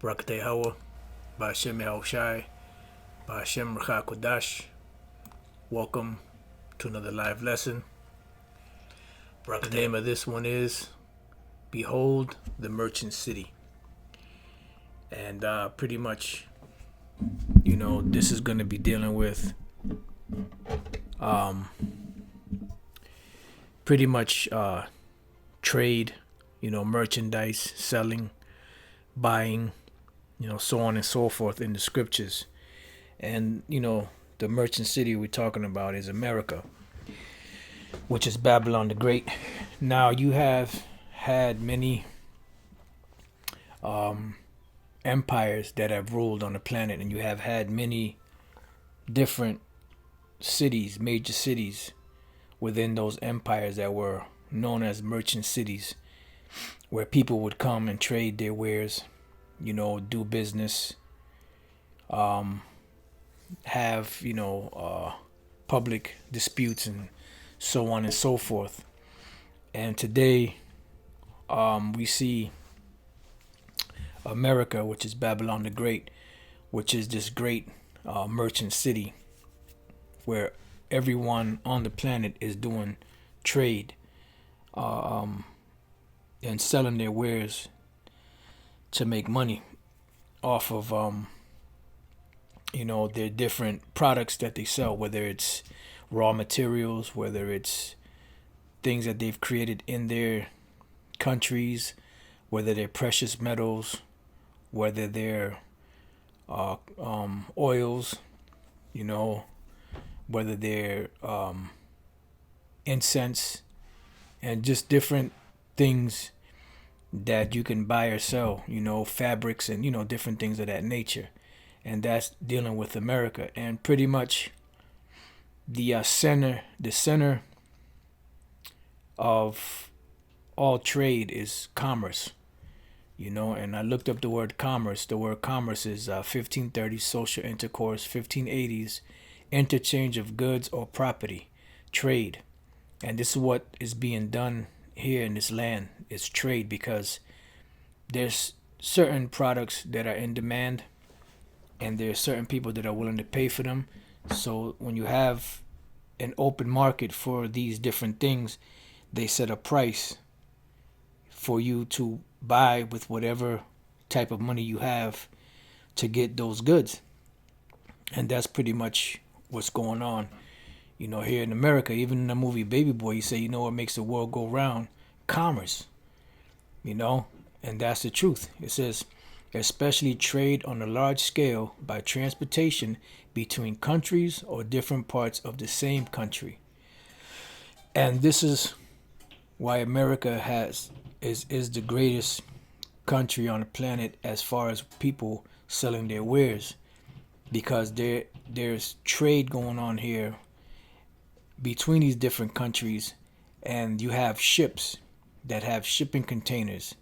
Barakate Hawa, Ba'ashem Yahushai, Ba'ashem Rchakodash. Welcome to another live lesson. The name of this one is Behold the Merchant City. And pretty much, this is going to be dealing with pretty much trade, merchandise, selling, buying, so on and so forth in the scriptures. And, the merchant city we're talking about is America, which is Babylon the Great. Now, you have had many empires that have ruled on the planet, and you have had many different cities, major cities within those empires that were known as merchant cities, where people would come and trade their wares, do business, have, public disputes and so on and so forth. And today, we see America, which is Babylon the Great, which is this great merchant city where everyone on the planet is doing trade and selling their wares to make money off of their different products that they sell, whether it's raw materials, whether it's things that they've created in their countries, whether they're precious metals, whether they're oils, whether they're incense, and just different things that you can buy or sell, fabrics and, different things of that nature. And that's dealing with America. And pretty much the center of all trade is commerce, and I looked up the word commerce. The word commerce is 1530s social intercourse, 1580s interchange of goods or property, trade. And this is what is being done here in this land, is trade, because there's certain products that are in demand and there are certain people that are willing to pay for them. So when you have an open market for these different things, they set a price for you to buy with whatever type of money you have to get those goods. And that's pretty much what's going on, here in America. Even in the movie Baby Boy, you say, what makes the world go round? Commerce, and that's the truth. It says, especially trade on a large scale by transportation between countries or different parts of the same country. And this is why America is the greatest country on the planet as far as people selling their wares, because there's trade going on here between these different countries, and you have ships that have shipping containers,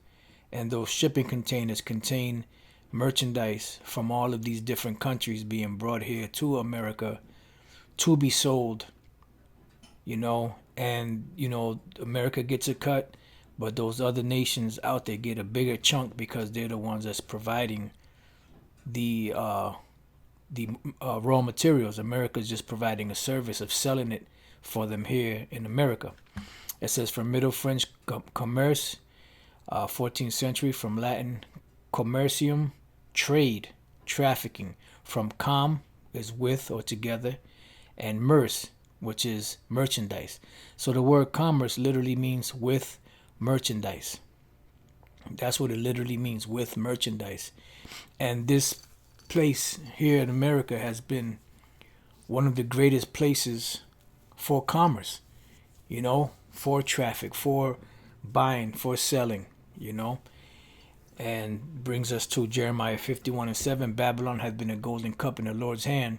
and those shipping containers contain merchandise from all of these different countries being brought here to America to be sold, and America gets a cut, but those other nations out there get a bigger chunk because they're the ones that's providing the raw materials. America's just providing a service of selling it for them here in America. It says from Middle French commerce, 14th century, from Latin commercium, trade, trafficking. From com is with or together, and merce, which is merchandise. So the word commerce literally means with merchandise. That's what it literally means, with merchandise. And this place here in America has been one of the greatest places for commerce, for traffic, for buying, for selling, and brings us to Jeremiah 51:7. Babylon has been a golden cup in the Lord's hand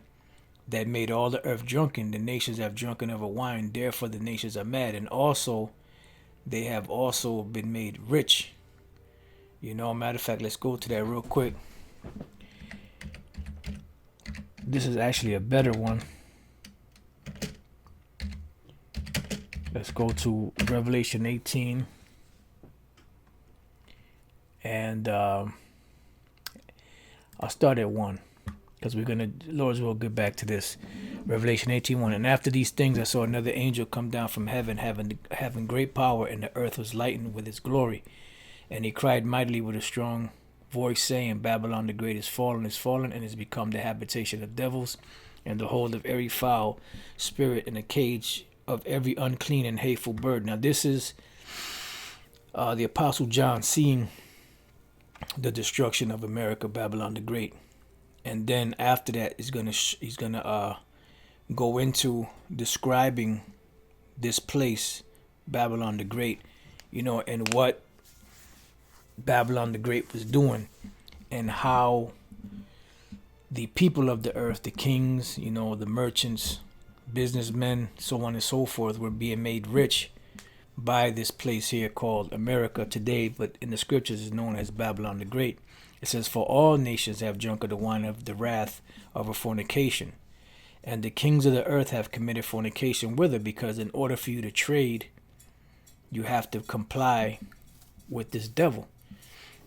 that made all the earth drunken. The nations have drunken of a wine, therefore the nations are mad. And also, they have also been made rich. Matter of fact, let's go to that real quick. This is actually a better one. Let's go to Revelation 18. And I'll start at 1 because Lord's will get back to this. Revelation 18:1. And after these things I saw another angel come down from heaven, having great power, and the earth was lightened with his glory. And he cried mightily with a strong voice, saying, Babylon the great is fallen, and is become the habitation of devils, and the hold of every foul spirit, and a cage of every unclean and hateful bird. Now this is the Apostle John seeing the destruction of America, Babylon the Great, and then after that he's gonna go into describing this place, Babylon the Great, and what Babylon the Great was doing, and how the people of the earth, the kings, the merchants, businessmen, so on and so forth, were being made rich by this place here called America today, but in the scriptures is known as Babylon the Great. It says, for all nations have drunk of the wine of the wrath of her fornication, and the kings of the earth have committed fornication with her, because in order for you to trade, you have to comply with this devil.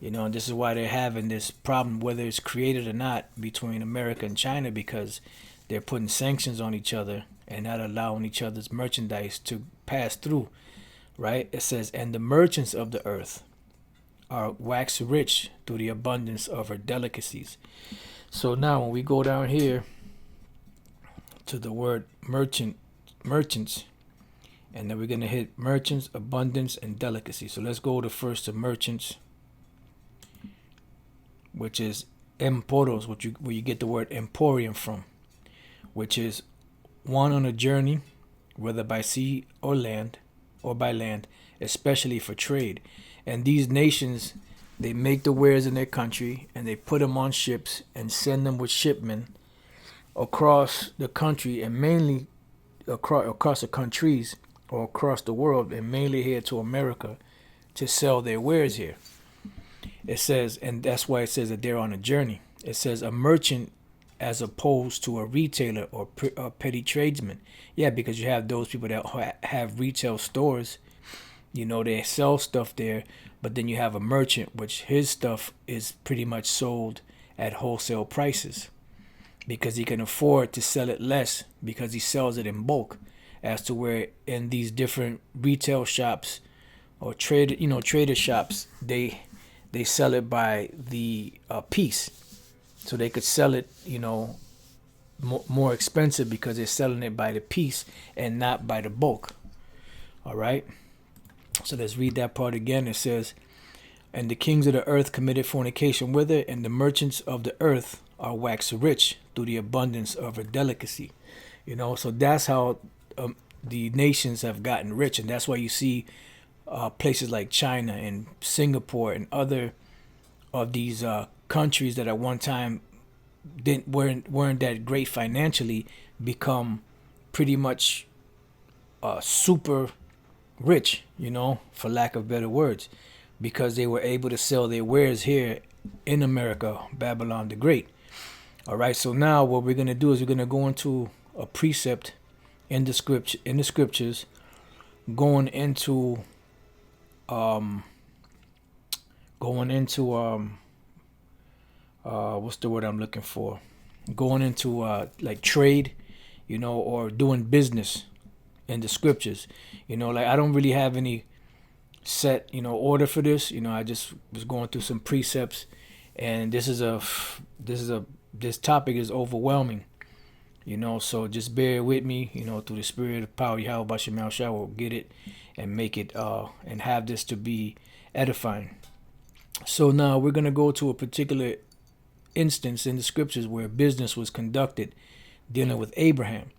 And this is why they're having this problem, whether it's created or not, between America and China, because they're putting sanctions on each other and not allowing each other's merchandise to pass through, right? It says, and the merchants of the earth are wax rich through the abundance of her delicacies. So now when we go down here to the word merchants, and then we're going to hit merchants, abundance, and delicacy. So let's go to first to merchants, which is emporos, where you get the word emporium from, which is one on a journey, whether by sea or by land, especially for trade. And these nations, they make the wares in their country, and they put them on ships and send them with shipmen across the country, and mainly across the countries or across the world, and mainly here to America, to sell their wares here. It says, and that's why it says that they're on a journey. It says a merchant as opposed to a retailer or petty tradesman. Yeah, because you have those people that have retail stores, they sell stuff there, but then you have a merchant, which his stuff is pretty much sold at wholesale prices, because he can afford to sell it less because he sells it in bulk, as to where in these different retail shops or trader shops, they sell it by the piece, so they could sell it more expensive because they're selling it by the piece and not by the bulk. All right, so let's read that part again. It says, and the kings of the earth committed fornication with her, and the merchants of the earth are waxed rich through the abundance of her delicacy. So that's how the nations have gotten rich, and that's why you see places like China and Singapore and other of these countries that at one time weren't that great financially become pretty much super rich, for lack of better words, because they were able to sell their wares here in America, Babylon the Great. All right, so now what we're going to do is we're going to go into a precept in the scriptures, going into what's the word I'm looking for? Going into like trade, or doing business in the scriptures. Like I don't really have any set, order for this. I just was going through some precepts, and this topic is overwhelming. So just bear with me, through the spirit of power, Yahweh Bashem Shah will get it and make it and have this to be edifying. So now we're going to go to a particular instance in the scriptures where business was conducted dealing with Abraham.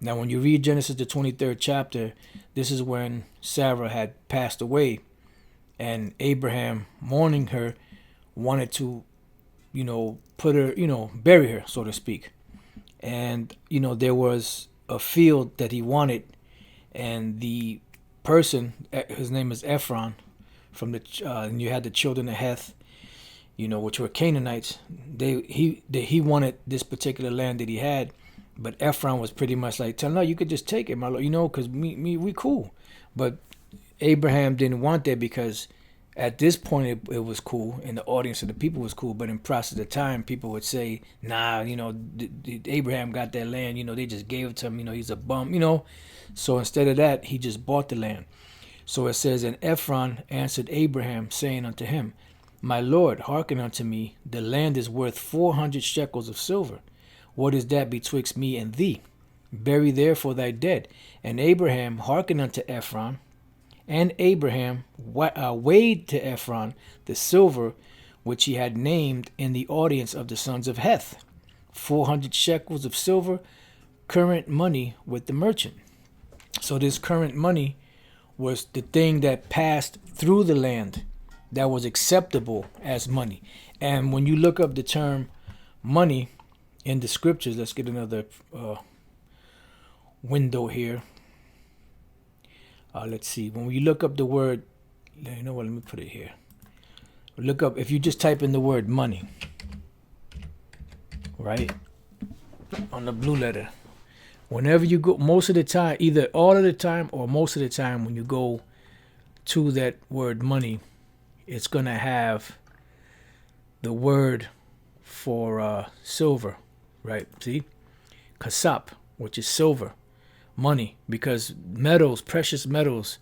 Now, when you read Genesis, the 23rd chapter, this is when Sarah had passed away, and Abraham, mourning her, wanted to, put her, bury her, so to speak. And, there was a field that he wanted, and the person, his name is Ephron, and you had the children of Heth, which were Canaanites. He wanted this particular land that he had, but Ephron was pretty much like, "Tell no, you could just take it, my lord, because we cool." But Abraham didn't want that, because At this point, it was cool, and the audience of the people was cool. But in process of time, people would say, "Nah, Abraham got that land. They just gave it to him. He's a bum. So instead of that, he just bought the land. So it says, and Ephron answered Abraham, saying unto him, My Lord, hearken unto me. The land is worth 400 shekels of silver. What is that betwixt me and thee? Bury therefore thy dead. And Abraham hearkened unto Ephron. And Abraham weighed to Ephron the silver which he had named in the audience of the sons of Heth, 400 shekels of silver, current money with the merchant. So this current money was the thing that passed through the land that was acceptable as money. And when you look up the term money in the scriptures, let's get another window here. Let's see. When we look up the word, let me put it here. Look up, if you just type in the word money, right, on the blue letter, whenever you go, most of the time, either all of the time or most of the time, when you go to that word money, it's going to have the word for silver, right? See? Kasap, which is silver. Money, because metals, precious metals,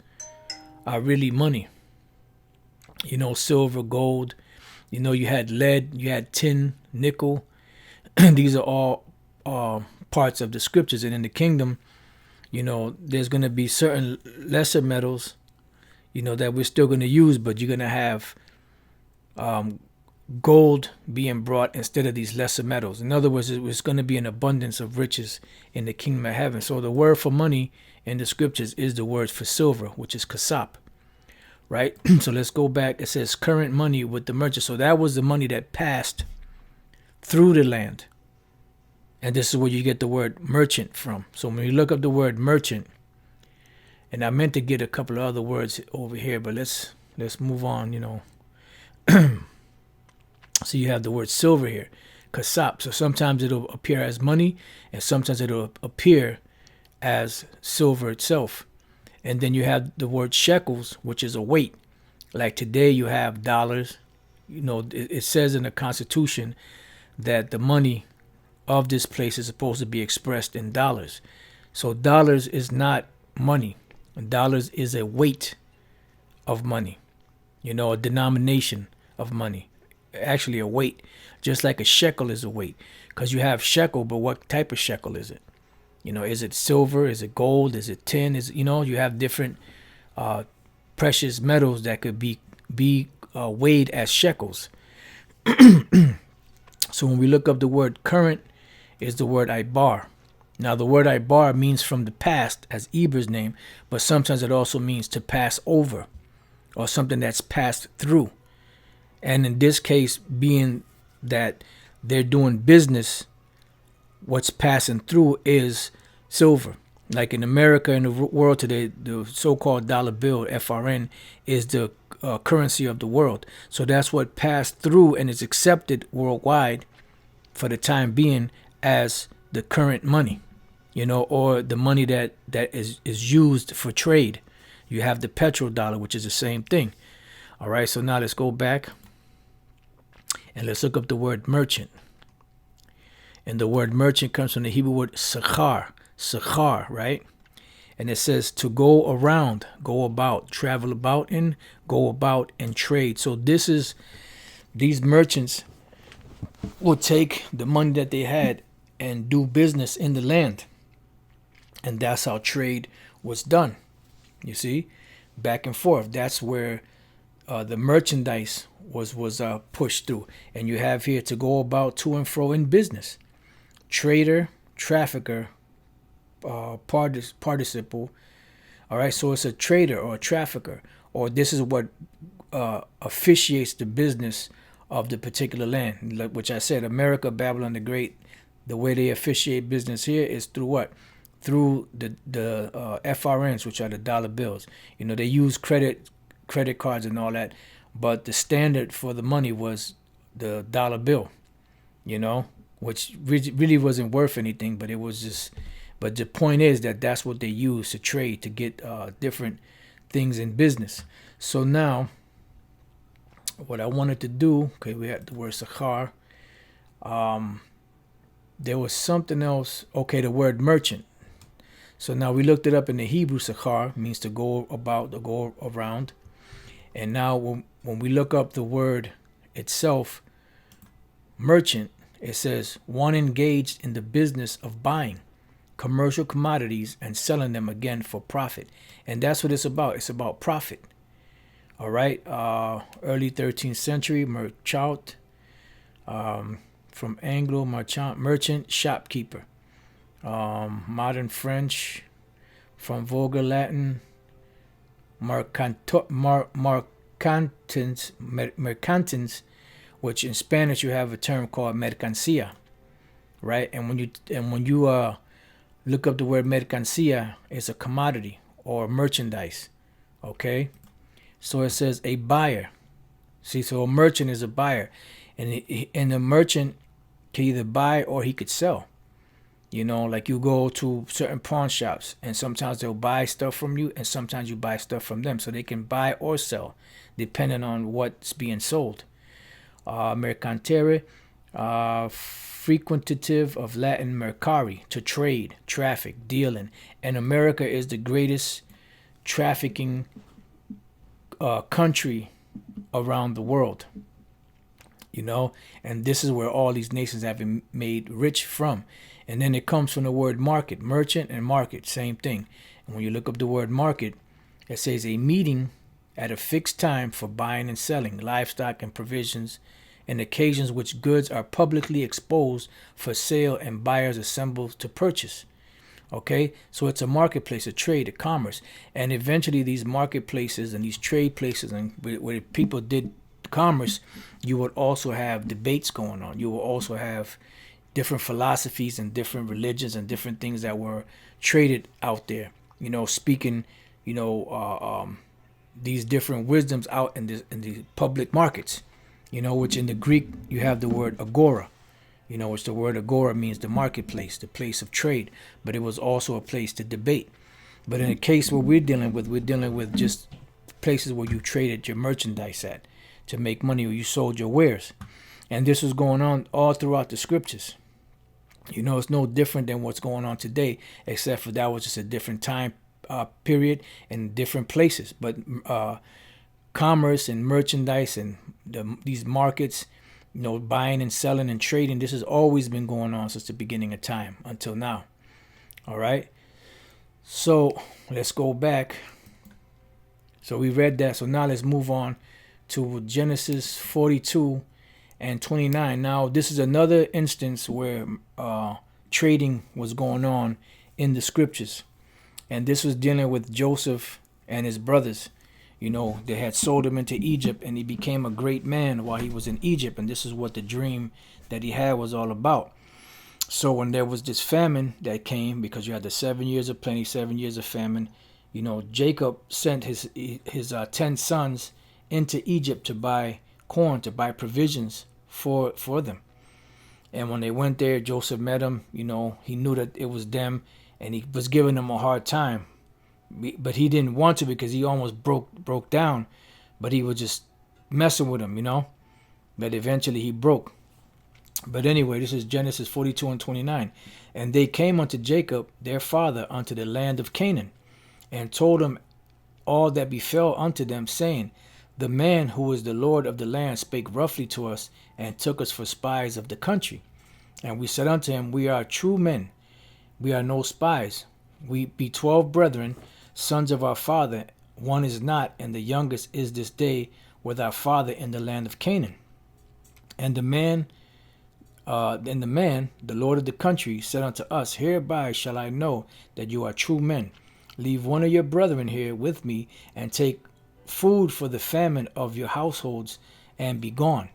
are really money. Silver, gold. You had lead, you had tin, nickel. These are all parts of the scriptures. And in the kingdom, there's going to be certain lesser metals, that we're still going to use, but you're going to have gold being brought instead of these lesser metals. In other words, it was going to be an abundance of riches in the kingdom of heaven. So the word for money in the scriptures is the word for silver, which is kasap, right? So let's go back. It says current money with the merchant. So that was the money that passed through the land. And this is where you get the word merchant from. So when you look up the word merchant, and I meant to get a couple of other words over here, but let's move on, So you have the word silver here, kasap. So sometimes it'll appear as money, and sometimes it'll appear as silver itself. And then you have the word shekels, which is a weight. Like today you have dollars. It says in the Constitution that the money of this place is supposed to be expressed in dollars. So dollars is not money. Dollars is a weight of money, a denomination of money. Actually a weight, just like a shekel is a weight, because you have shekel, but what type of shekel is it? Is it silver? Is it gold? Is it tin? You have different precious metals that could be weighed as shekels. So when we look up the word current, is the word ibar. Now the word ibar means from the past, as Eber's name, but sometimes it also means to pass over, or something that's passed through. And in this case, being that they're doing business, what's passing through is silver. Like in America and the world today, the so-called dollar bill, FRN, is the currency of the world. So that's what passed through and is accepted worldwide for the time being as the current money, or the money that is used for trade. You have the petrodollar, which is the same thing. All right, so now let's go back. And let's look up the word merchant. And the word merchant comes from the Hebrew word sachar, right? And it says to go around, go about, travel about, and go about and trade. So these merchants will take the money that they had and do business in the land. And that's how trade was done. You see, back and forth. That's where the merchandise was pushed through. And you have here to go about to and fro in business. Trader, trafficker, participle. All right, so it's a trader or a trafficker, or this is what officiates the business of the particular land. Which I said, America, Babylon the Great, the way they officiate business here is through what? Through the FRNs, which are the dollar bills. They use credit cards and all that. But the standard for the money was the dollar bill, which really wasn't worth anything, but it was just, but the point is that that's what they use to trade, to get different things in business. So now what I wanted to do, okay, we had the word Sachar. There was something else. Okay, the word merchant. So now we looked it up in the Hebrew. Sachar means to go about, to go around. And now when we look up the word itself, merchant, it says one engaged in the business of buying commercial commodities and selling them again for profit. And that's what it's about. It's about profit. All right. Early 13th century, merchant, from Anglo merchant, shopkeeper. Modern French, from Vulgar Latin, mercantins, which in Spanish you have a term called mercancía, right? And when you look up the word mercancía, it's a commodity or merchandise, okay? So it says a buyer. See, so a merchant is a buyer, and the merchant can either buy or he could sell. You know, like you go to certain pawn shops, and sometimes they'll buy stuff from you, and sometimes you buy stuff from them, so they can buy or sell, depending on what's being sold. Mercantere, frequentative of Latin mercari, to trade, traffic, dealing. And America is the greatest trafficking country around the world. You know, and this is where all these nations have been made rich from. And then it comes from the word market, merchant and market, same thing. And when you look up the word market, it says a meeting at a fixed time for buying and selling livestock and provisions, and occasions which goods are publicly exposed for sale and buyers assemble to purchase. Okay, so it's a marketplace, a trade, a commerce. And eventually these marketplaces and these trade places and where people did commerce, you would also have debates going on. You will also have different philosophies and different religions and different things that were traded out there, you know, speaking, you know, these different wisdoms out in the public markets, you know, which in the Greek you have the word agora, you know, which the word agora means the marketplace, the place of trade, but it was also a place to debate. But in the case what we're dealing with just places where you traded your merchandise at to make money, or you sold your wares. And this was going on all throughout the scriptures. You know, it's no different than what's going on today, except for that was just a different time period and different places. But commerce and merchandise and these markets, you know, buying and selling and trading, this has always been going on since the beginning of time until now. All right. So let's go back. So we read that. So now let's move on to Genesis 42 and 29. Now, this is another instance where trading was going on in the scriptures. And this was dealing with Joseph and his brothers. You know, they had sold him into Egypt, and he became a great man while he was in Egypt. And this is what the dream that he had was all about. So when there was this famine that came, because you had the 7 years of plenty, 7 years of famine, you know, Jacob sent his 10 sons into Egypt to buy corn, to buy provisions for them. And when they went there, Joseph met them. You know, he knew that it was them, and he was giving them a hard time. But he didn't want to, because he almost broke down. But he was just messing with him, you know. But eventually he broke. But anyway, this is Genesis 42 and 29. And they came unto Jacob, their father, unto the land of Canaan, and told him all that befell unto them, saying, the man who is the Lord of the land spake roughly to us, and took us for spies of the country. And we said unto him, we are true men, we are no spies. We be 12 brethren, sons of our father. One is not, and the youngest is this day with our father in the land of Canaan. And the man, the Lord of the country, said unto us, hereby shall I know that you are true men. Leave one of your brethren here with me, and take food for the famine of your households, and be gone.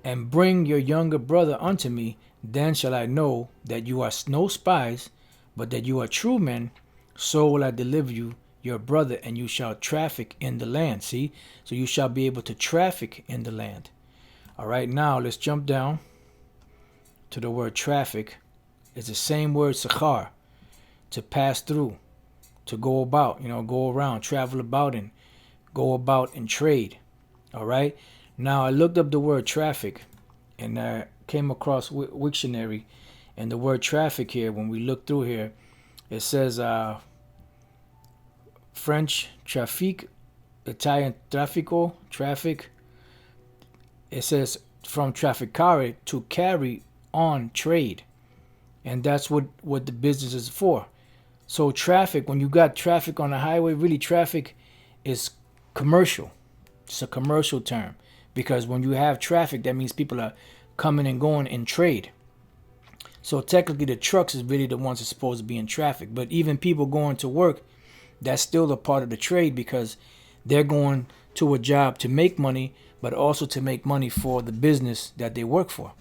And bring your younger brother unto me, then shall I know that you are no spies, but that you are true men. So will I deliver you your brother, and you shall traffic in the land. See, so you shall be able to traffic in the land. All right, now let's jump down to the word traffic. It's the same word sachar, to pass through, to go about, you know, go around, travel about, and go about and trade. All right. Now I looked up the word traffic, and I came across Wiktionary, and the word traffic here, when we look through here, it says French trafic, Italian trafico, traffic. It says from trafficare, to carry on trade, and that's what the business is for. So traffic, when you got traffic on the highway, really traffic is commercial. It's a commercial term, because when you have traffic, that means people are coming and going in trade. So technically the trucks is really the ones that's supposed to be in traffic. But even people going to work, that's still a part of the trade, because they're going to a job to make money, but also to make money for the business that they work for.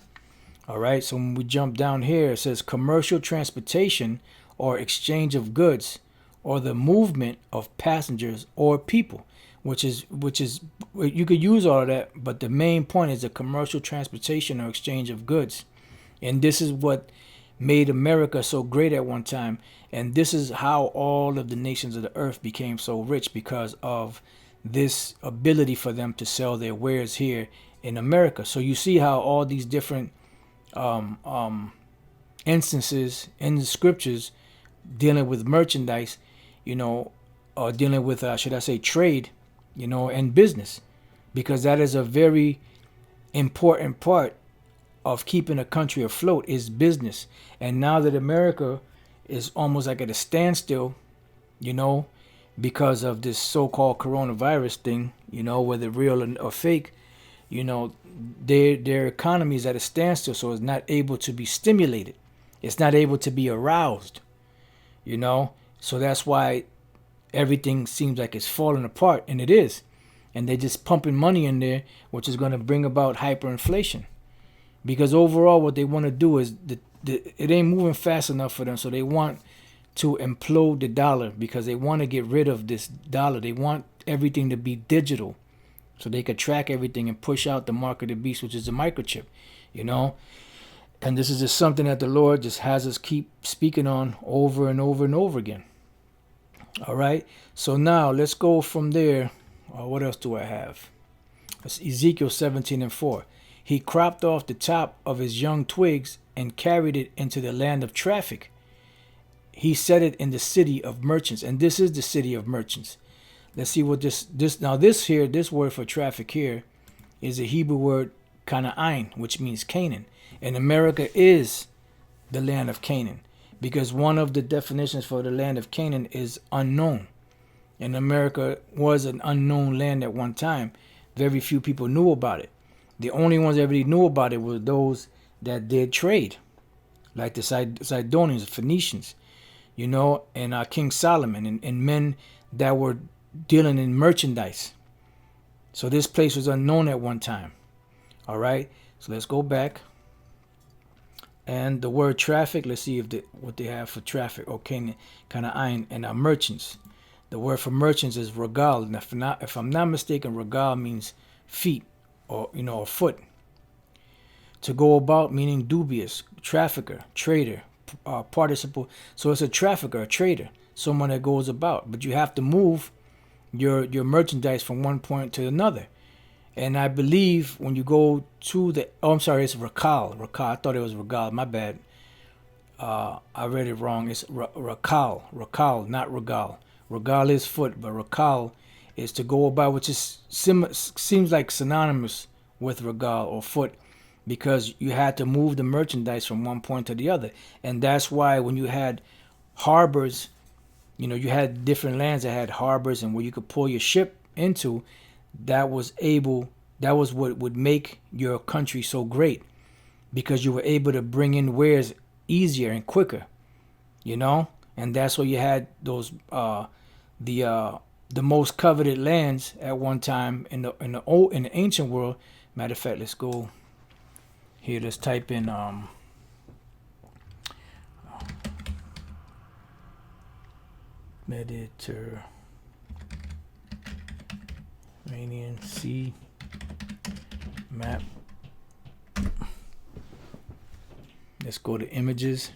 All right, so when we jump down here, it says commercial transportation or exchange of goods, or the movement of passengers or people, which is you could use all of that, but the main point is the commercial transportation or exchange of goods. And this is what made America so great at one time, and this is how all of the nations of the earth became so rich, because of this ability for them to sell their wares here in America. So you see how all these different instances in the scriptures dealing with merchandise, or dealing with should I say trade, and business, because that is a very important part of keeping a country afloat, is business. And now that America is almost like at a standstill, because of this so-called coronavirus thing, whether real or fake, their economy is at a standstill, so it's not able to be stimulated. It's not able to be aroused, So that's why everything seems like it's falling apart, and it is. And they're just pumping money in there, which is going to bring about hyperinflation. Because overall, what they want to do is it ain't moving fast enough for them, so they want to implode the dollar, because they want to get rid of this dollar. They want everything to be digital, so they could track everything and push out the mark of the beast, which is the microchip, And this is just something that the Lord just has us keep speaking on over and over and over again. All right. So now let's go from there. What else do I have? It's Ezekiel 17:4. He cropped off the top of his young twigs and carried it into the land of traffic. He set it in the city of merchants. And this is the city of merchants. Let's see what this word for traffic here is a Hebrew word Canaan, which means Canaan. And America is the land of Canaan, because one of the definitions for the land of Canaan is unknown. And America was an unknown land at one time. Very few people knew about it. The only ones that really knew about it were those that did trade, like the Sidonians, the Phoenicians, and King Solomon, and men that were dealing in merchandise. So this place was unknown at one time. All right, so let's go back. And the word traffic, let's see what they have for traffic. Okay, Canaan and merchants. The word for merchants is regal. And if I'm not mistaken, regal means feet, or a foot. To go about, meaning dubious, trafficker, trader, participle. So it's a trafficker, a trader, someone that goes about. But you have to move your merchandise from one point to another. And I believe when you go to it's recal. I thought it was regal. My bad. I read it wrong. It's recal, not regal. Regal is foot, but recal is to go about, which is seems like synonymous with regal or foot, because you had to move the merchandise from one point to the other. And that's why when you had harbors, you had different lands that had harbors and where you could pull your ship into. That was what would make your country so great, because you were able to bring in wares easier and quicker, and that's why you had those the most coveted lands at one time in the ancient world. Matter of fact, let's go here. Let's type in Mediterranean Sea map. Let's go to images.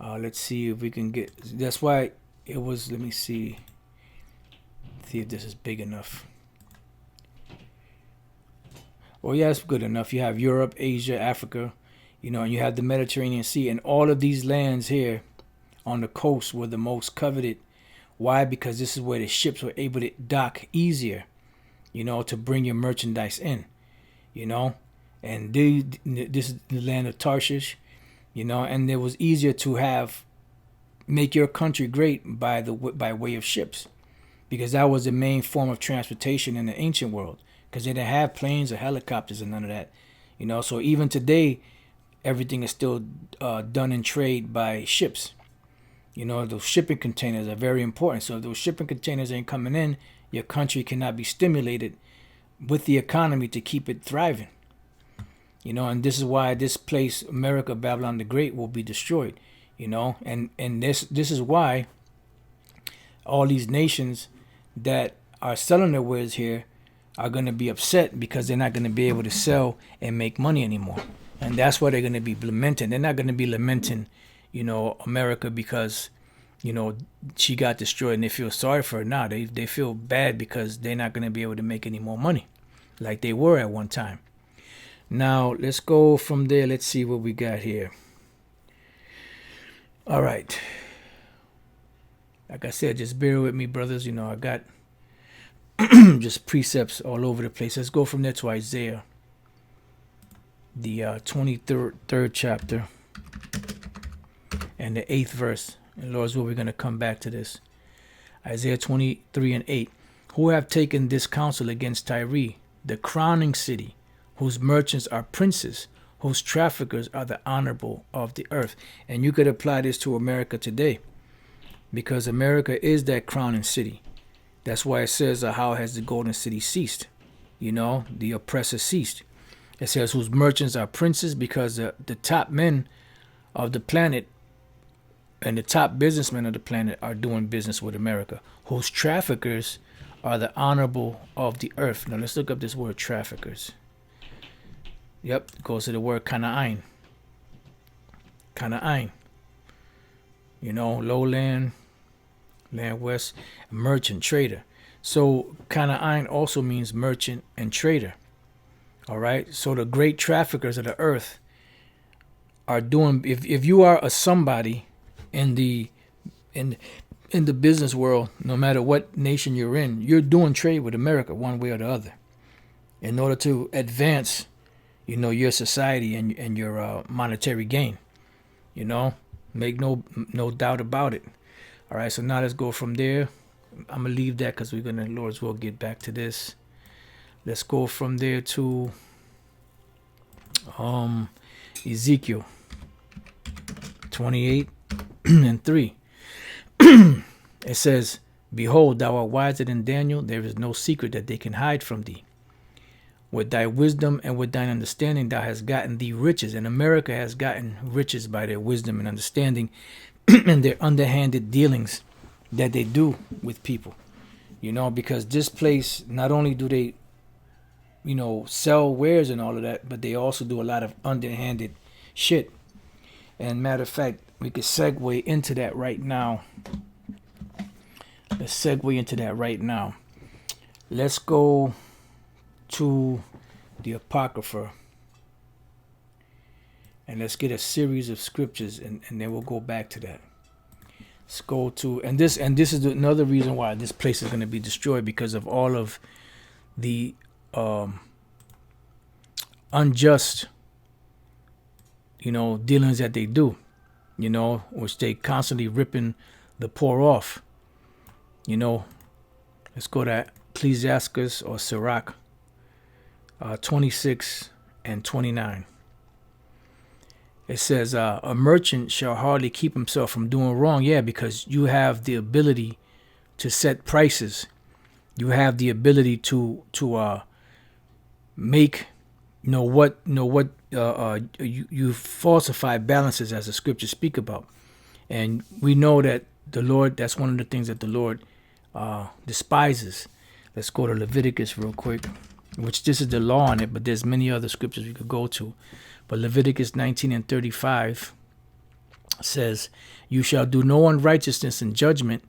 Let's see if we can get. That's why it was. Let me see. See if this is big enough. Well, yeah, that's good enough. You have Europe, Asia, Africa, and you have the Mediterranean Sea, and all of these lands here on the coast were the most coveted. Why? Because this is where the ships were able to dock easier, to bring your merchandise in, and this is the land of Tarshish, and it was easier to make your country great by way of ships, because that was the main form of transportation in the ancient world, because they didn't have planes or helicopters and none of that, so even today everything is still done in trade by ships. Those shipping containers are very important. So if those shipping containers ain't coming in, your country cannot be stimulated with the economy to keep it thriving. And this is why this place, America, Babylon the Great, will be destroyed. And this is why all these nations that are selling their wares here are going to be upset, because they're not going to be able to sell and make money anymore. And that's why they're going to be lamenting. They're not going to be lamenting America because, she got destroyed and they feel sorry for her. Now they feel bad because they're not going to be able to make any more money like they were at one time. Now, let's go from there. Let's see what we got here. All right. Like I said, just bear with me, brothers. I got just precepts all over the place. Let's go from there to Isaiah, the 23rd chapter. And the 8th verse. And Lord's will, we're going to come back to this. Isaiah 23:8. Who have taken this counsel against Tyre, the crowning city, whose merchants are princes, whose traffickers are the honorable of the earth. And you could apply this to America today, because America is that crowning city. That's why it says, how has the golden city ceased? The oppressor ceased. It says, whose merchants are princes, because the top men of the planet and the top businessmen of the planet are doing business with America, whose traffickers are the honorable of the earth. Now let's look up this word traffickers. Yep, it goes to the word Canaan. Canaan. Lowland, land west, merchant, trader. So Canaan also means merchant and trader. All right. So the great traffickers of the earth are doing. If you are a somebody in the business world, no matter what nation you're doing trade with America one way or the other, in order to advance, your society and your monetary gain. Make no doubt about it. All right. So now let's go from there. I'm gonna leave that because we're gonna, Lord's will, get back to this. Let's go from there to Ezekiel 28:3. It says, behold, thou art wiser than Daniel. There is no secret that they can hide from thee. With thy wisdom and with thine understanding thou hast gotten thee riches. And America has gotten riches by their wisdom and understanding and their underhanded dealings that they do with people. Because this place, not only do they sell wares and all of that, but they also do a lot of underhanded shit. And matter of fact, we could segue into that right now. Let's segue into that right now. Let's go to the Apocrypha. And let's get a series of scriptures, and then we'll go back to that. Let's go to, and this is another reason why this place is going to be destroyed, because of all of the unjust, dealings that they do, which they constantly ripping the poor off. Let's go to Ecclesiastes or Sirach 26:29. It says, a merchant shall hardly keep himself from doing wrong. Yeah, because you have the ability to set prices. You have the ability to make, you falsify balances, as the scriptures speak about. And we know that the Lord, that's one of the things that the Lord despises. Let's go to Leviticus real quick, which this is the law on it, but there's many other scriptures we could go to. But Leviticus 19:35 says, you shall do no unrighteousness in judgment,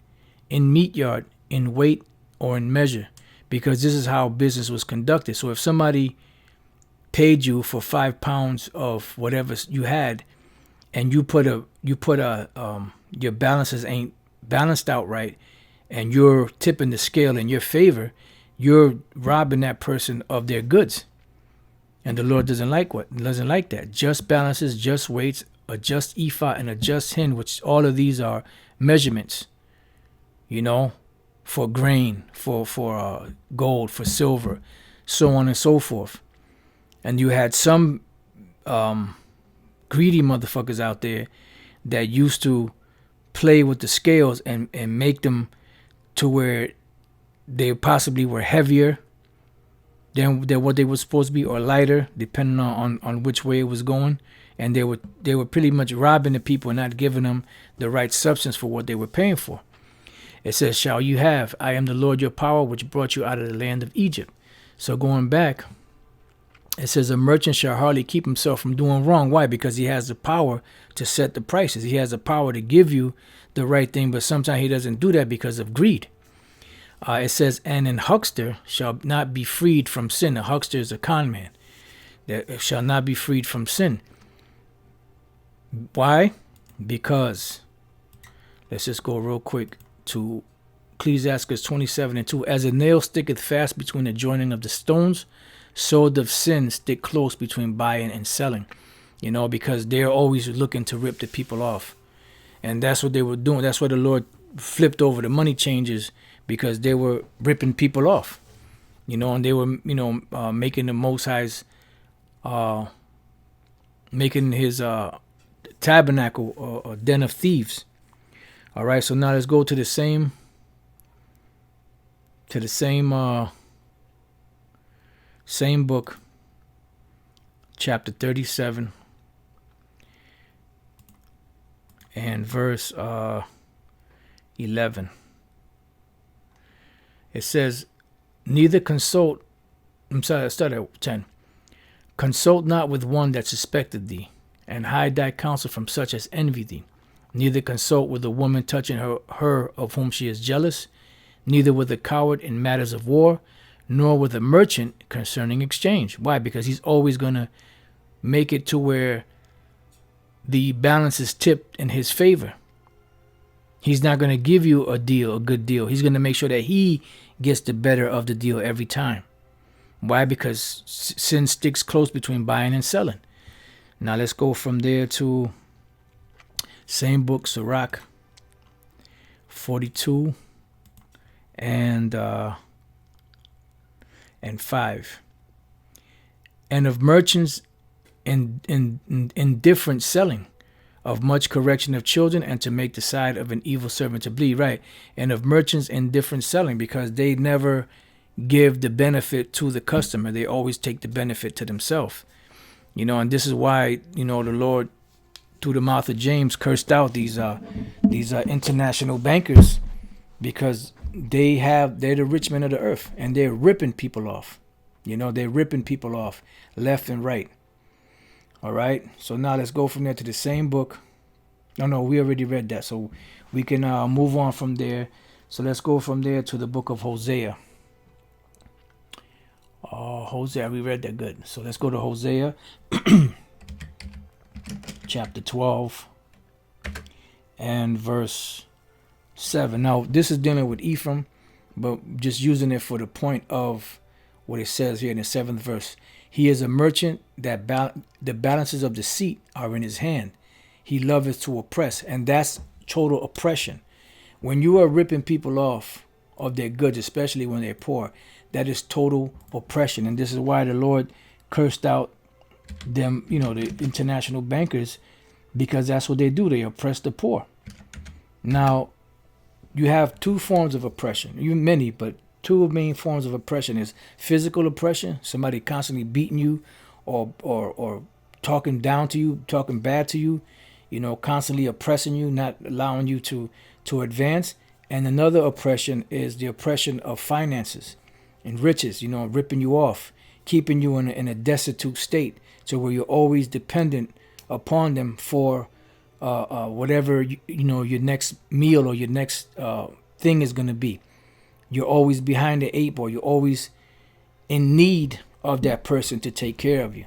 in meat yard, in weight, or in measure, because this is how business was conducted. So if somebody, paid you for 5 pounds of whatever you had, and your balances ain't balanced out right, and you're tipping the scale in your favor, you're robbing that person of their goods. And the Lord doesn't like that. Just balances, just weights, a just ephah and a just hin, which all of these are measurements, for grain, for gold, for silver, so on and so forth. And you had some greedy motherfuckers out there that used to play with the scales and make them to where they possibly were heavier than what they were supposed to be, or lighter, depending on which way it was going. And they were pretty much robbing the people and not giving them the right substance for what they were paying for. It says, shall you have, I am the Lord your power, which brought you out of the land of Egypt. So going back, it says a merchant shall hardly keep himself from doing wrong. Why? Because he has the power to set the prices. He has the power to give you the right thing, but sometimes he doesn't do that because of greed. It says, and an huckster shall not be freed from sin. A huckster is a con man. That shall not be freed from sin. Why? Because, let's just go real quick to Ecclesiastes 27:2. As a nail sticketh fast between the joining of the stones, so doth sin stick close between buying and selling. Because they're always looking to rip the people off. And that's what they were doing. That's why the Lord flipped over the money changers, because they were ripping people off. And they were, making the Most High's, making his tabernacle a den of thieves. All right, so now let's go to the same book, chapter 37 and verse 11. It says, neither consult, I start at 10. Consult not with one that suspected thee, and hide thy counsel from such as envy thee. Neither consult with a woman touching her of whom she is jealous, neither with a coward in matters of war, nor with a merchant concerning exchange. Why? Because he's always going to make it to where the balance is tipped in his favor. He's not going to give you a good deal. He's going to make sure that he gets the better of the deal every time. Why? Because sin sticks close between buying and selling. Now let's go from there to same book, Sirach 42 and 5. And of merchants in different selling, of much correction of children, and to make the side of an evil servant to bleed. Right. And of merchants in different selling, because they never give the benefit to the customer. They always take the benefit to themselves. And this is why, the Lord, through the mouth of James, cursed out these international bankers, because they're the rich men of the earth, and they're ripping people off. They're ripping people off left and right. All right. So now let's go from there to the same book. No, we already read that. So we can move on from there. So let's go from there to the book of Hosea. Hosea, we read that good. So let's go to Hosea chapter 12 and verse 7. Now, this is dealing with Ephraim, but just using it for the point of what it says here in the 7th verse. He is a merchant that the balances of deceit are in his hand. He loveth to oppress, and that's total oppression. When you are ripping people off of their goods, especially when they're poor, that is total oppression. And this is why the Lord cursed out them, the international bankers, because that's what they do. They oppress the poor. Now, you have two forms of oppression. Many, but two main forms of oppression is physical oppression, somebody constantly beating you or talking down to you, talking bad to you, constantly oppressing you, not allowing you to advance. And another oppression is the oppression of finances and riches, ripping you off, keeping you in a destitute state, to where you're always dependent upon them for whatever your next meal or your next thing is going to be. You're always behind the eight ball. You're always in need of that person to take care of you.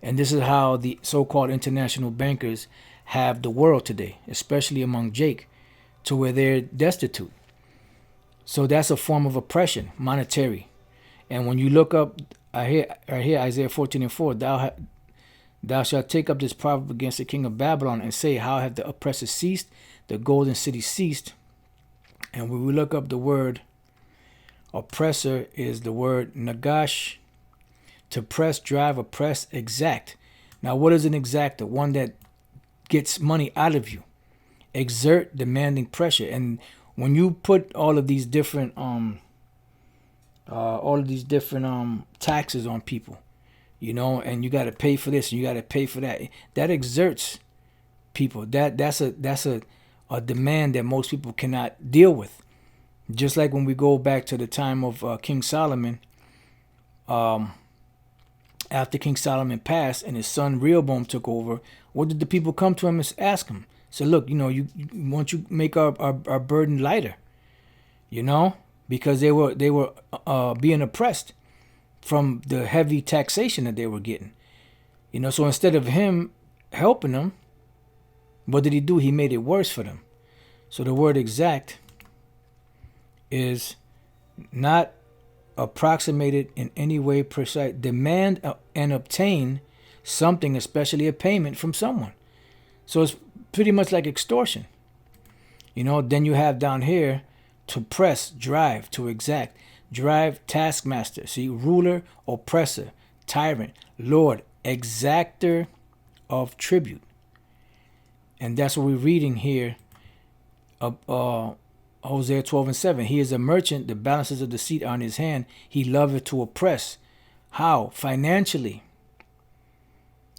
And this is how the so-called international bankers have the world today, especially among Jake, to where they're destitute. So that's a form of oppression, monetary. And when you look up, I hear Isaiah 14:4, thou shalt take up this proverb against the king of Babylon and say, how have the oppressors ceased, the golden city ceased. And when we look up the word oppressor, is the word nagash, to press, drive, oppress, exact. Now, what is an exactor? One that gets money out of you. Exert, demanding pressure. And when you put all of these different taxes on people, you know, and you got to pay for this and you got to pay for that, that exerts people. That's a demand that most people cannot deal with. Just like when we go back to the time of King Solomon, after King Solomon passed and his son Rehoboam took over, what did the people come to him and ask him? Say, look, you know, you want you make our burden lighter, you know, because they were being oppressed from the heavy taxation that they were getting, you know. So instead of him helping them, what did he do? He made it worse for them. So the word exact is not approximated in any way precise. Demand and obtain something, especially a payment from someone. So it's pretty much like extortion. You know, then you have down here to press, drive, to exact. Drive, taskmaster. See, ruler, oppressor, tyrant, lord, exactor of tribute. And that's what we're reading here. Hosea 12:7. He is a merchant, the balances of deceit are in his hand. He loveth to oppress. How? Financially.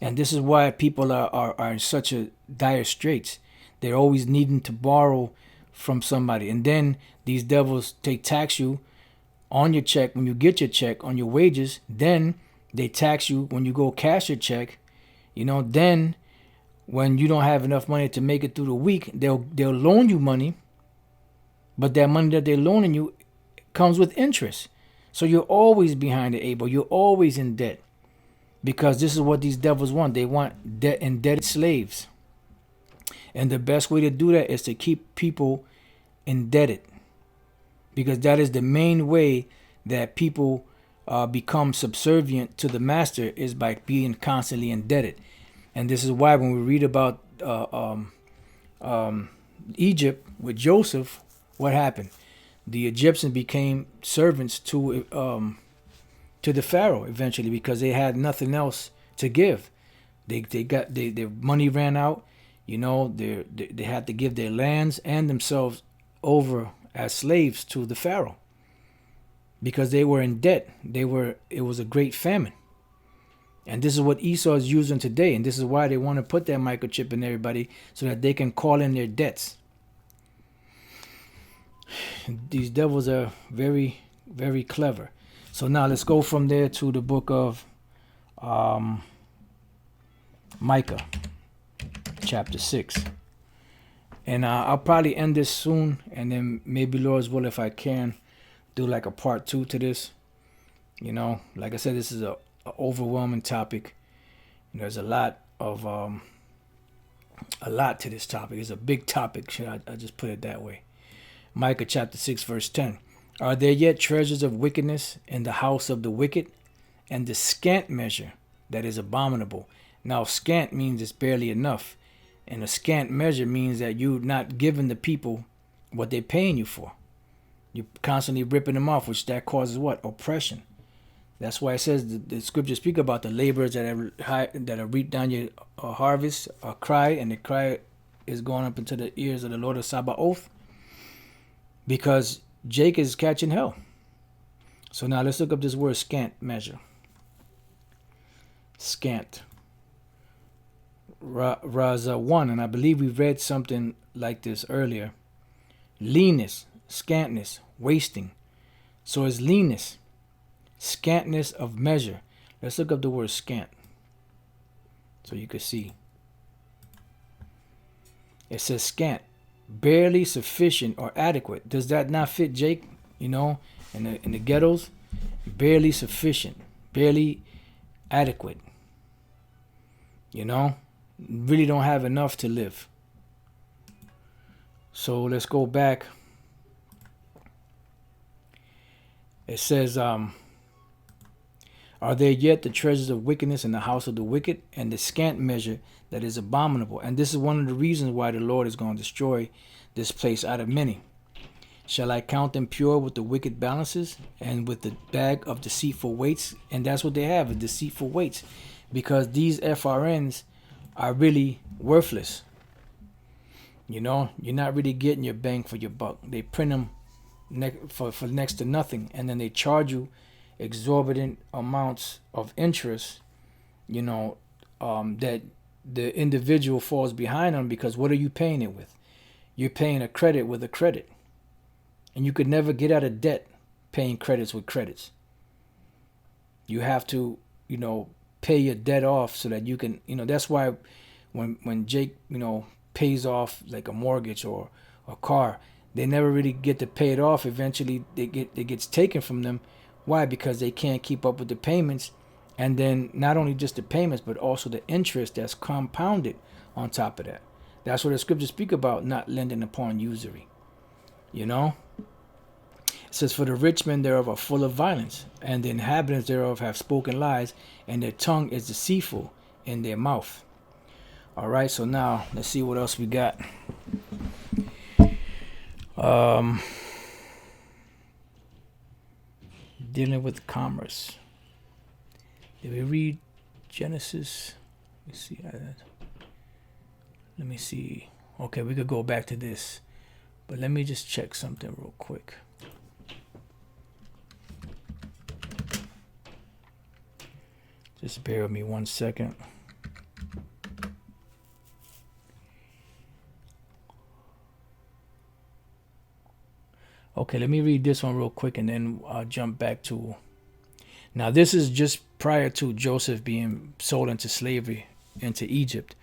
And this is why people are in such a dire straits. They're always needing to borrow from somebody. And then these devils tax you on your check when you get your check, on your wages. Then they tax you when you go cash your check. You know, then when you don't have enough money to make it through the week, they'll loan you money. But that money that they're loaning you comes with interest. So you're always behind the eight ball. You're always in debt. Because this is what these devils want. They want indebted slaves. And the best way to do that is to keep people indebted. Because that is the main way that people become subservient to the master, is by being constantly indebted. And this is why when we read about Egypt with Joseph, what happened? The Egyptians became servants to the Pharaoh eventually, because they had nothing else to give. Their money ran out. You know, they had to give their lands and themselves over as slaves to the Pharaoh, because they were in debt. It was a great famine. And this is what Esau is using today. And this is why they want to put that microchip in everybody, so that they can call in their debts. These devils are very, very clever. So now let's go from there to the book of Micah, chapter 6. And I'll probably end this soon, and then maybe Lord's will, if I can, do like a part 2 to this. You know, like I said, this is a overwhelming topic. There's a lot to this topic. It's a big topic. I just put it that way. Micah chapter 6 verse 10. Are there yet treasures of wickedness in the house of the wicked, and the scant measure that is abominable? Now, scant means it's barely enough, and a scant measure means that you're not giving the people what they're paying you for. You're constantly ripping them off, which that causes what? Oppression. That's why it says the scriptures speak about the laborers that are reap down your harvest, cry, and the cry is going up into the ears of the Lord of Sabaoth, because Jake is catching hell. So now let's look up this word scant measure. Scant. Raza 1, and I believe we read something like this earlier. Leanness, scantness, wasting. So it's leanness, scantness of measure. Let's look up the word scant, so you can see. It says scant, barely sufficient or adequate. Does that not fit, Jake? You know, in the ghettos, barely sufficient, barely adequate. You know, really don't have enough to live. So let's go back. It says, are there yet the treasures of wickedness in the house of the wicked, and the scant measure that is abominable? And this is one of the reasons why the Lord is going to destroy this place out of many. Shall I count them pure with the wicked balances, and with the bag of deceitful weights? And that's what they have, is deceitful weights. Because these FRNs are really worthless. You know, you're not really getting your bang for your buck. They print them for next to nothing, and then they charge you exorbitant amounts of interest, you know, that the individual falls behind on, because what are you paying it with? You're paying a credit with a credit. And you could never get out of debt paying credits with credits. You have to, you know, pay your debt off so that you can, you know, that's why when Jake, you know, pays off like a mortgage or a car, they never really get to pay it off. Eventually it gets taken from them. Why? Because they can't keep up with the payments, and then not only just the payments, but also the interest that's compounded on top of that. That's what the scriptures speak about, not lending upon usury. You know? It says, for the rich men thereof are full of violence, and the inhabitants thereof have spoken lies, and their tongue is deceitful in their mouth. All right, so now let's see what else we got. Dealing with commerce. Did we read Genesis? Let me see. Okay, we could go back to this, but let me just check something real quick. Just bear with me 1 second. Okay, let me read this one real quick, and then I'll jump back to... Now, this is just prior to Joseph being sold into slavery into Egypt.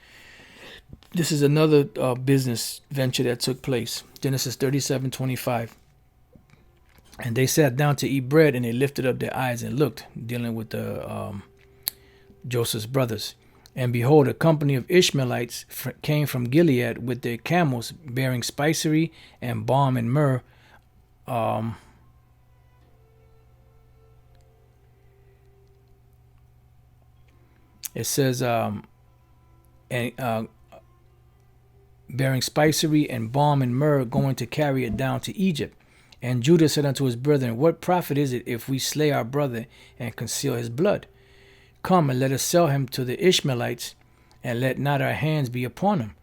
This is another business venture that took place. Genesis 37:25. And they sat down to eat bread, and they lifted up their eyes and looked, dealing with the Joseph's brothers. And behold, a company of Ishmaelites came from Gilead with their camels, bearing spicery and balm and myrrh. It says, bearing spicery and balm and myrrh, going to carry it down to Egypt. And Judah said unto his brethren, what profit is it if we slay our brother and conceal his blood? Come, and let us sell him to the Ishmaelites, and let not our hands be upon him.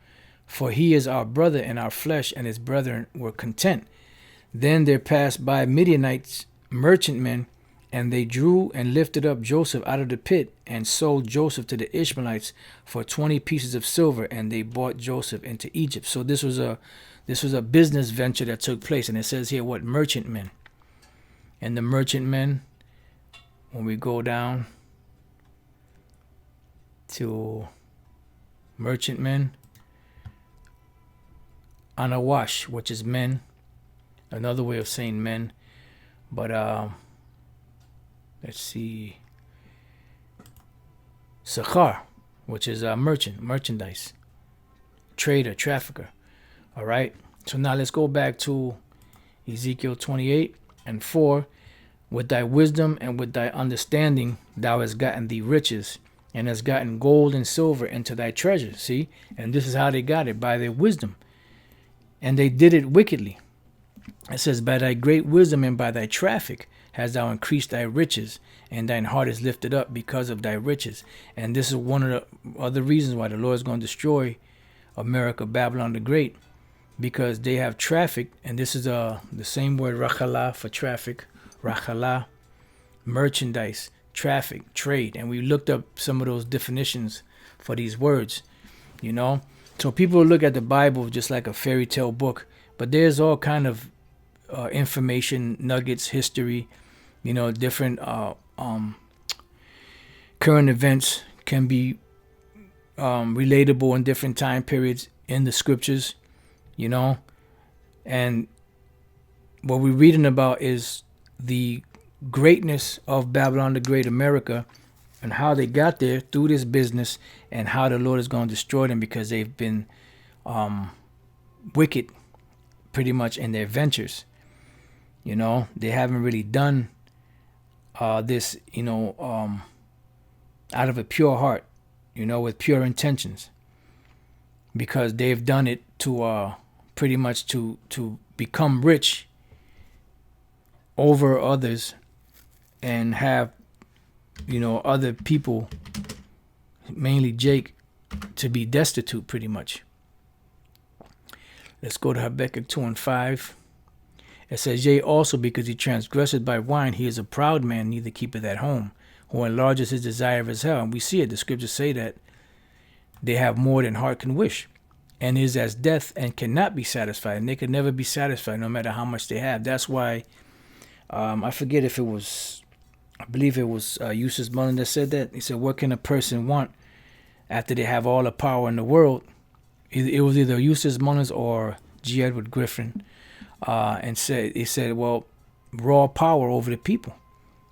For he is our brother and our flesh, and his brethren were content. Then there passed by Midianites, merchantmen, and they drew and lifted up Joseph out of the pit, and sold Joseph to the Ishmaelites for 20 pieces of silver, and they bought Joseph into Egypt. So this was a business venture that took place, and it says here what merchantmen. And the merchantmen, when we go down to merchantmen, Anawash, which is men, another way of saying men, but let's see, Sachar, which is a merchandise, trader, trafficker. All right, so now let's go back to Ezekiel 28:4. With thy wisdom and with thy understanding thou hast gotten thee riches, and hast gotten gold and silver into thy treasure. See, and this is how they got it, by their wisdom, and they did it wickedly. It says, by thy great wisdom and by thy traffic hast thou increased thy riches, and thine heart is lifted up because of thy riches. And this is one of the other reasons why the Lord is going to destroy America, Babylon the Great, because they have traffic. And this is the same word, rachala, for traffic, rachala, merchandise, traffic, trade. And we looked up some of those definitions for these words, you know. So people look at the Bible just like a fairy tale book, but there's all kind of information, nuggets, history, you know, different current events can be relatable in different time periods in the scriptures, you know. And what we're reading about is the greatness of Babylon the Great, America, and how they got there through this business, and how the Lord is going to destroy them because they've been wicked pretty much in their ventures. You know, they haven't really done this, out of a pure heart, with pure intentions, because they've done it to pretty much to become rich over others and have, other people, mainly Jake, to be destitute pretty much. Let's go to Habakkuk 2:5. It says, yea, also because he transgresseth by wine, he is a proud man, neither keepeth at home, who enlarges his desire of his hell. And we see it, the scriptures say that they have more than heart can wish, and is as death and cannot be satisfied. And they can never be satisfied no matter how much they have. That's why, I forget if it was, I believe it was Eustace Mullen that said that. He said, what can a person want after they have all the power in the world? It was either Eustace Mullins or G. Edward Griffin. And he said, well, raw power over the people.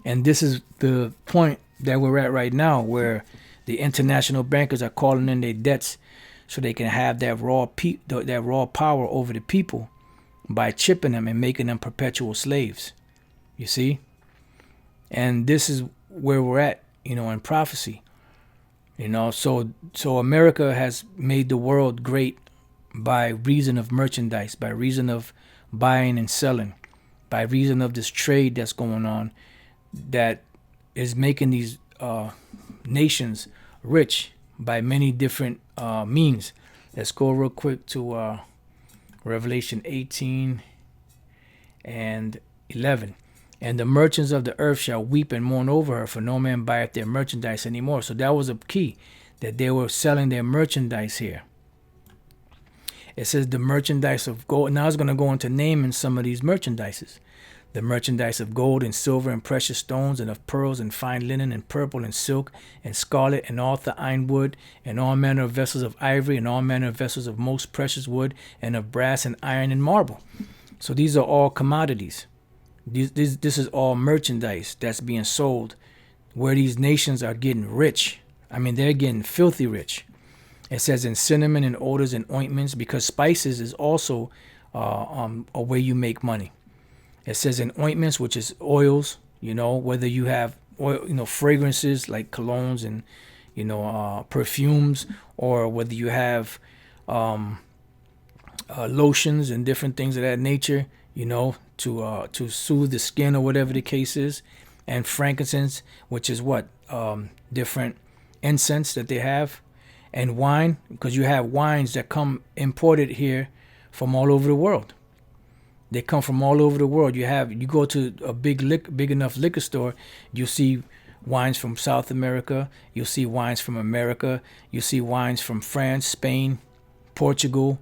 And this is the point that we're at right now, where the international bankers are calling in their debts so they can have that raw power over the people by chipping them and making them perpetual slaves. You see? And this is where we're at, in prophecy. So America has made the world great by reason of merchandise, by reason of buying and selling, by reason of this trade that's going on, that is making these nations rich by many different means. Let's go real quick to Revelation 18 and 11. And the merchants of the earth shall weep and mourn over her, for no man buyeth their merchandise anymore. So that was a key, that they were selling their merchandise here. It says the merchandise of gold. Now it's going to go into naming some of these merchandises. The merchandise of gold and silver and precious stones, and of pearls and fine linen and purple and silk and scarlet and all the ironwood, and all manner of vessels of ivory, and all manner of vessels of most precious wood, and of brass and iron and marble. So these are all commodities. This is all merchandise that's being sold, where these nations are getting rich. I mean, they're getting filthy rich. It says in cinnamon and odors and ointments, because spices is also a way you make money. It says in ointments, which is oils, whether you have oil, fragrances like colognes and, perfumes, or whether you have lotions and different things of that nature, to soothe the skin or whatever the case is. And frankincense, which is what? Different incense that they have. And wine, because you have wines that come imported here from all over the world. They come from all over the world. You go to a big enough liquor store, you see wines from South America, you'll see wines from America, you see wines from France, Spain, Portugal,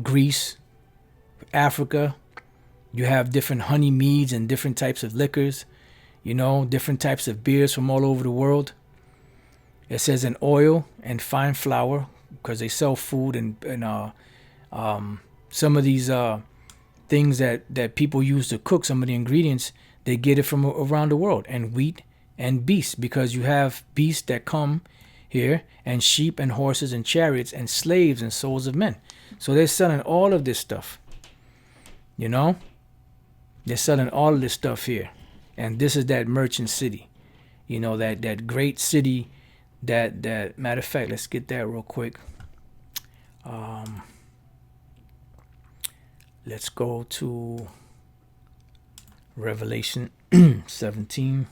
Greece, Africa. You have different honey meads and different types of liquors, different types of beers from all over the world. It says in oil and fine flour, because they sell food and some of these things that people use to cook, some of the ingredients, they get it from around the world. And wheat and beasts, because you have beasts that come here, and sheep and horses and chariots and slaves and souls of men. So they're selling all of this stuff. They're selling all of this stuff here. And this is that merchant city. That great city that matter of fact, let's get that real quick. Let's go to Revelation 17.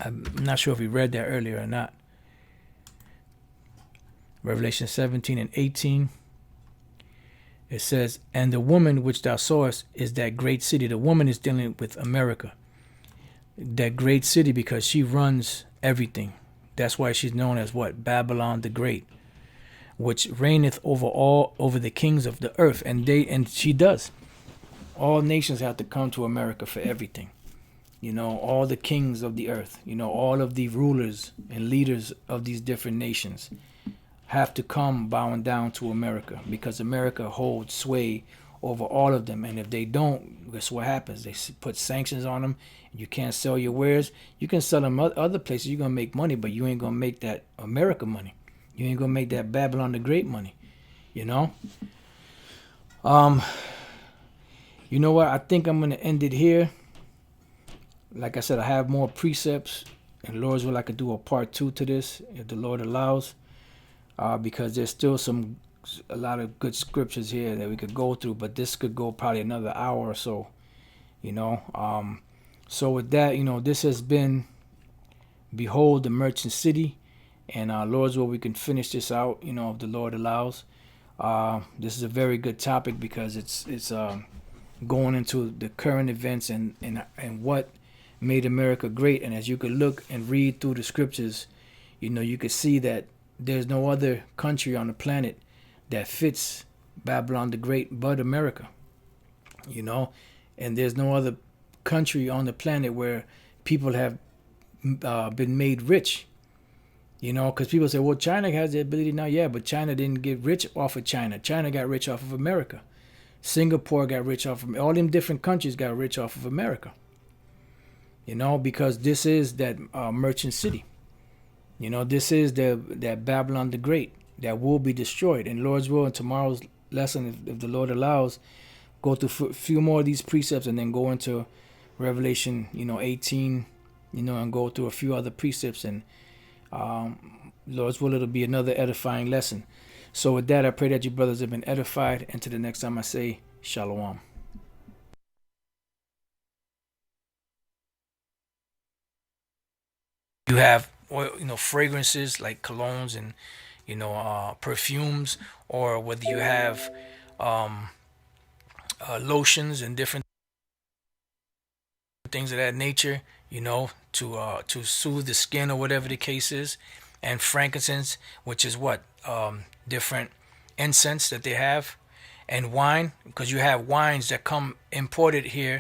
I'm not sure if we read that earlier or not. Revelation 17 and 18. It says, and the woman which thou sawest is that great city. The woman is dealing with America. That great city, because she runs everything. That's why she's known as what? Babylon the Great, which reigneth over the kings of the earth. And she does. All nations have to come to America for everything. All the kings of the earth, all of the rulers and leaders of these different nations have to come bowing down to America, because America holds sway over all of them. And if they don't, guess what happens? They put sanctions on them. You can't sell your wares. You can sell them other places. You're going to make money, but you ain't going to make that America money. You ain't going to make that Babylon the Great money, you know? You know what? I think I'm going to end it here. Like I said, I have more precepts. And Lord's will, I could do a part 2 to this, if the Lord allows. Because there's still a lot of good scriptures here that we could go through. But this could go probably another hour or so, you know? So with that, you know, this has been Behold the Merchant City. And Lord's will, we can finish this out, you know, if the Lord allows. This is a very good topic because it's going into the current events and what made America great. And as you could look and read through the scriptures, you know, you could see that there's no other country on the planet that fits Babylon the Great but America, you know. And there's no other country on the planet where people have been made rich, you know, because people say, well, China has the ability now. Yeah, but China didn't get rich off of China. China got rich off of America. Singapore got rich off of all them different countries got rich off of America, you know, because this is that merchant city. You know, this is that Babylon the Great that will be destroyed. And Lord's will, in tomorrow's lesson, if the Lord allows, go through a few more of these precepts and then go into Revelation, you know, 18, you know, and go through a few other precepts. And Lord's will, it'll be another edifying lesson. So with that, I pray that you brothers have been edified. And to the next time I say, Shalom. You have oil, you know, fragrances like colognes and, you know, perfumes, or whether you have lotions and different things of that nature, you know, to soothe the skin or whatever the case is. And frankincense, which is what different incense that they have, and wine, because you have wines that come imported here